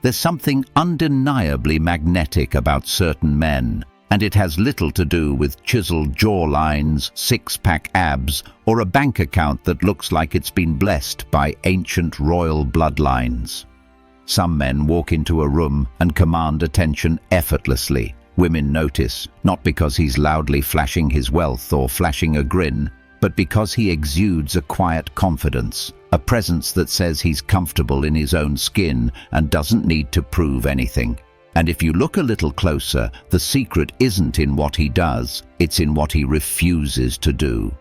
There's something undeniably magnetic about certain men, and it has little to do with chiseled jawlines, six-pack abs, or a bank account that looks like it's been blessed by ancient royal bloodlines. Some men walk into a room and command attention effortlessly. Women notice, not because he's loudly flashing his wealth or flashing a grin, but because he exudes a quiet confidence, a presence that says he's comfortable in his own skin and doesn't need to prove anything. And if you look a little closer, the secret isn't in what he does, it's in what he refuses to do.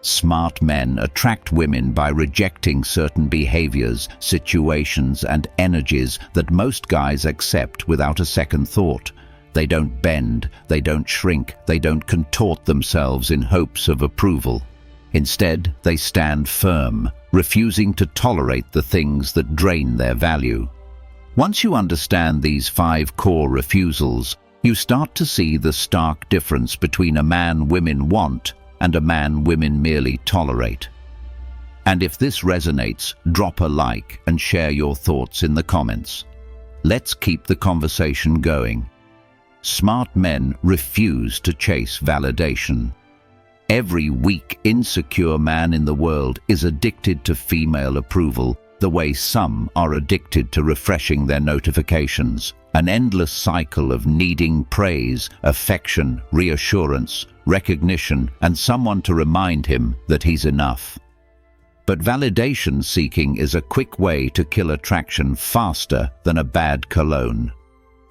Smart men attract women by rejecting certain behaviors, situations, and energies that most guys accept without a second thought. They don't bend, they don't shrink, they don't contort themselves in hopes of approval. Instead, they stand firm, refusing to tolerate the things that drain their value. Once you understand these 5 core refusals, you start to see the stark difference between a man women want and a man women merely tolerate. And if this resonates, drop a like and share your thoughts in the comments. Let's keep the conversation going. Smart men refuse to chase validation. Every weak, insecure man in the world is addicted to female approval, the way some are addicted to refreshing their notifications. An endless cycle of needing praise, affection, reassurance, recognition, and someone to remind him that he's enough. But validation seeking is a quick way to kill attraction faster than a bad cologne.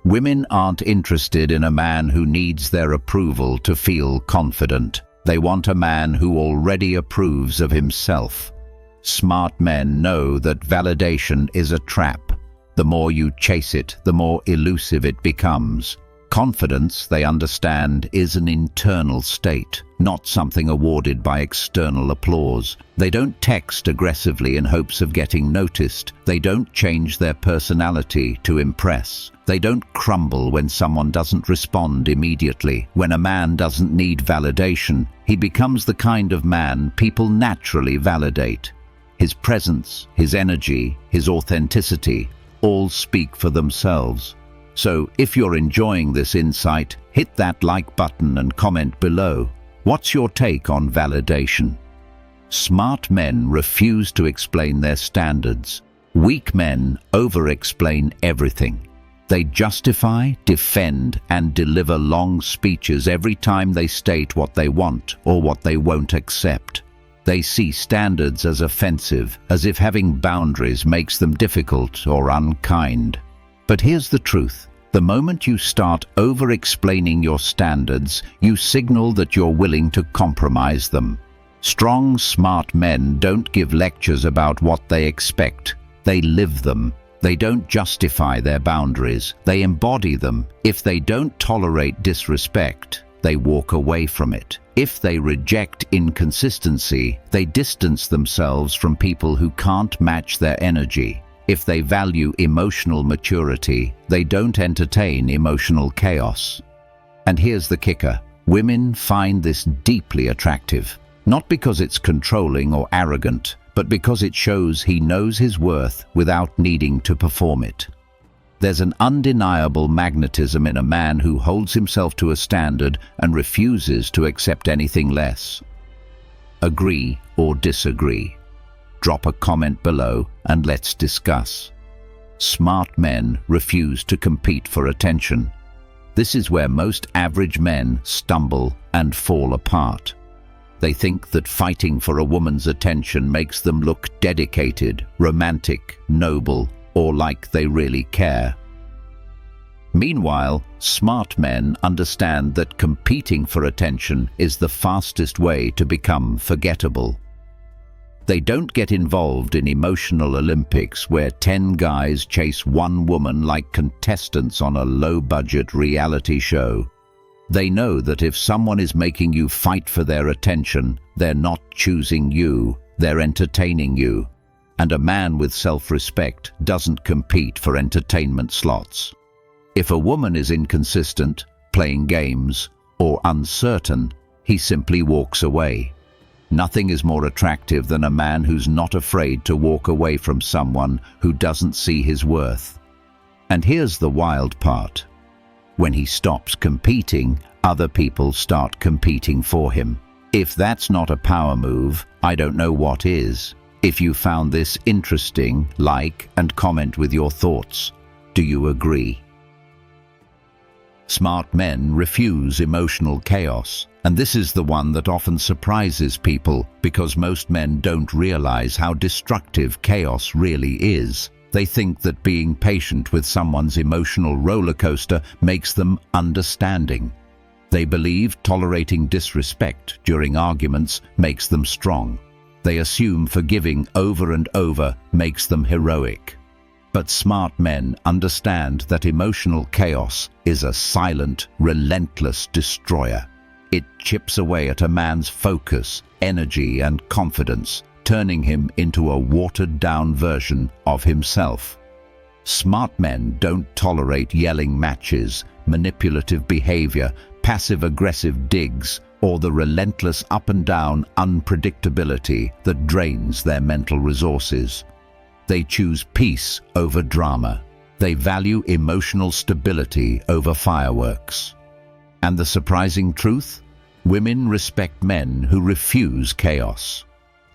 Women aren't interested in a man who needs their approval to feel confident. They want a man who already approves of himself. Smart men know that validation is a trap. The more you chase it, the more elusive it becomes. Confidence, they understand, is an internal state, not something awarded by external applause. They don't text aggressively in hopes of getting noticed. They don't change their personality to impress. They don't crumble when someone doesn't respond immediately. When a man doesn't need validation, he becomes the kind of man people naturally validate. His presence, his energy, his authenticity all speak for themselves. So, if you're enjoying this insight, hit that like button and comment below. What's your take on validation? Smart men refuse to explain their standards. Weak men over-explain everything. They justify, defend, and deliver long speeches every time they state what they want or what they won't accept. They see standards as offensive, as if having boundaries makes them difficult or unkind. But here's the truth. The moment you start over-explaining your standards, you signal that you're willing to compromise them. Strong, smart men don't give lectures about what they expect. They live them. They don't justify their boundaries. They embody them. If they don't tolerate disrespect, they walk away from it. If they reject inconsistency, they distance themselves from people who can't match their energy. If they value emotional maturity, they don't entertain emotional chaos. And here's the kicker. Women find this deeply attractive, not because it's controlling or arrogant, but because it shows he knows his worth without needing to perform it. There's an undeniable magnetism in a man who holds himself to a standard and refuses to accept anything less. Agree or disagree? Drop a comment below and let's discuss. Smart men refuse to compete for attention. This is where most average men stumble and fall apart. They think that fighting for a woman's attention makes them look dedicated, romantic, noble, or like they really care. Meanwhile, smart men understand that competing for attention is the fastest way to become forgettable. They don't get involved in emotional Olympics where 10 guys chase one woman like contestants on a low-budget reality show. They know that if someone is making you fight for their attention, they're not choosing you, they're entertaining you. And a man with self-respect doesn't compete for entertainment slots. If a woman is inconsistent, playing games, or uncertain, he simply walks away. Nothing is more attractive than a man who's not afraid to walk away from someone who doesn't see his worth. And here's the wild part. When he stops competing, other people start competing for him. If that's not a power move, I don't know what is. If you found this interesting, like and comment with your thoughts. Do you agree? Smart men refuse emotional chaos, and this is the one that often surprises people because most men don't realize how destructive chaos really is. They think that being patient with someone's emotional roller coaster makes them understanding. They believe tolerating disrespect during arguments makes them strong. They assume forgiving over and over makes them heroic. But smart men understand that emotional chaos is a silent, relentless destroyer. It chips away at a man's focus, energy, and confidence, turning him into a watered-down version of himself. Smart men don't tolerate yelling matches, manipulative behavior, passive-aggressive digs, or the relentless up-and-down unpredictability that drains their mental resources. They choose peace over drama. They value emotional stability over fireworks. And the surprising truth? Women respect men who refuse chaos.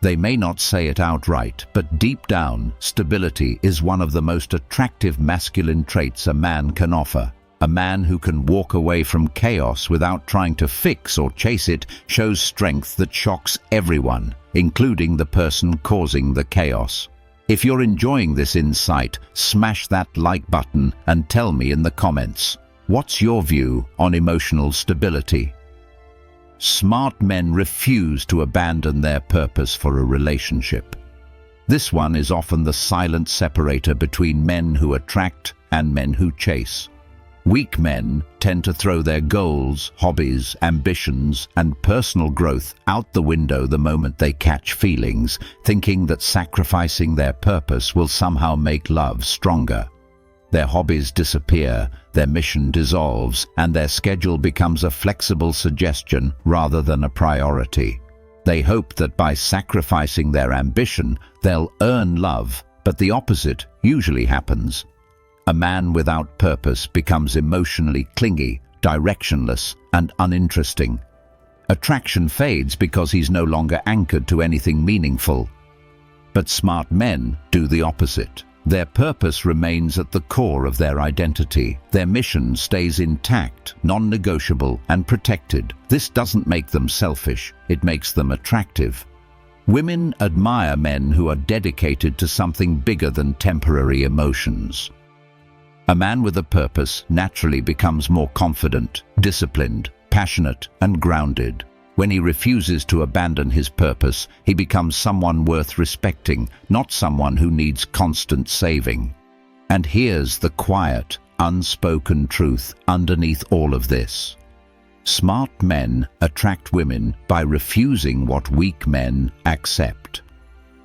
They may not say it outright, but deep down, stability is one of the most attractive masculine traits a man can offer. A man who can walk away from chaos without trying to fix or chase it shows strength that shocks everyone, including the person causing the chaos. If you're enjoying this insight, smash that like button and tell me in the comments, what's your view on emotional stability? Smart men refuse to abandon their purpose for a relationship. This one is often the silent separator between men who attract and men who chase. Weak men tend to throw their goals, hobbies, ambitions, and personal growth out the window the moment they catch feelings, thinking that sacrificing their purpose will somehow make love stronger. Their hobbies disappear, their mission dissolves, and their schedule becomes a flexible suggestion rather than a priority. They hope that by sacrificing their ambition, they'll earn love, but the opposite usually happens. A man without purpose becomes emotionally clingy, directionless, and uninteresting. Attraction fades because he's no longer anchored to anything meaningful. But smart men do the opposite. Their purpose remains at the core of their identity. Their mission stays intact, non-negotiable, and protected. This doesn't make them selfish, it makes them attractive. Women admire men who are dedicated to something bigger than temporary emotions. A man with a purpose naturally becomes more confident, disciplined, passionate, and grounded. When he refuses to abandon his purpose, he becomes someone worth respecting, not someone who needs constant saving. And here's the quiet, unspoken truth underneath all of this. Smart men attract women by refusing what weak men accept.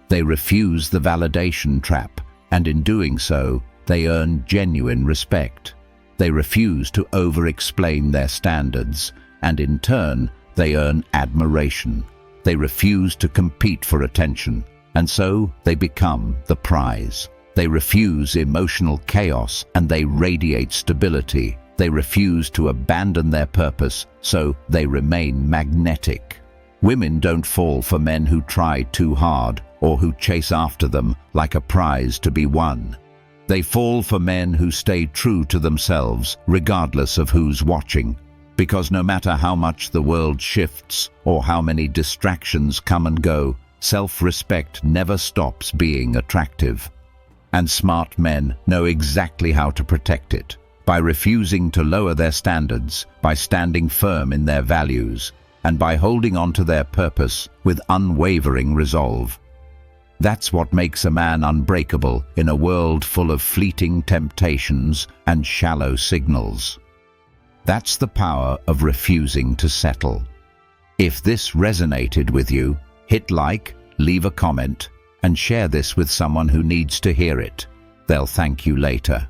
They refuse the validation trap, and in doing so, they earn genuine respect. They refuse to over-explain their standards, and in turn, they earn admiration. They refuse to compete for attention, and so they become the prize. They refuse emotional chaos, and they radiate stability. They refuse to abandon their purpose, so they remain magnetic. Women don't fall for men who try too hard or who chase after them like a prize to be won. They fall for men who stay true to themselves, regardless of who's watching. Because no matter how much the world shifts or how many distractions come and go, self-respect never stops being attractive. And smart men know exactly how to protect it, by refusing to lower their standards, by standing firm in their values, and by holding on to their purpose with unwavering resolve. That's what makes a man unbreakable in a world full of fleeting temptations and shallow signals. That's the power of refusing to settle. If this resonated with you, hit like, leave a comment, and share this with someone who needs to hear it. They'll thank you later.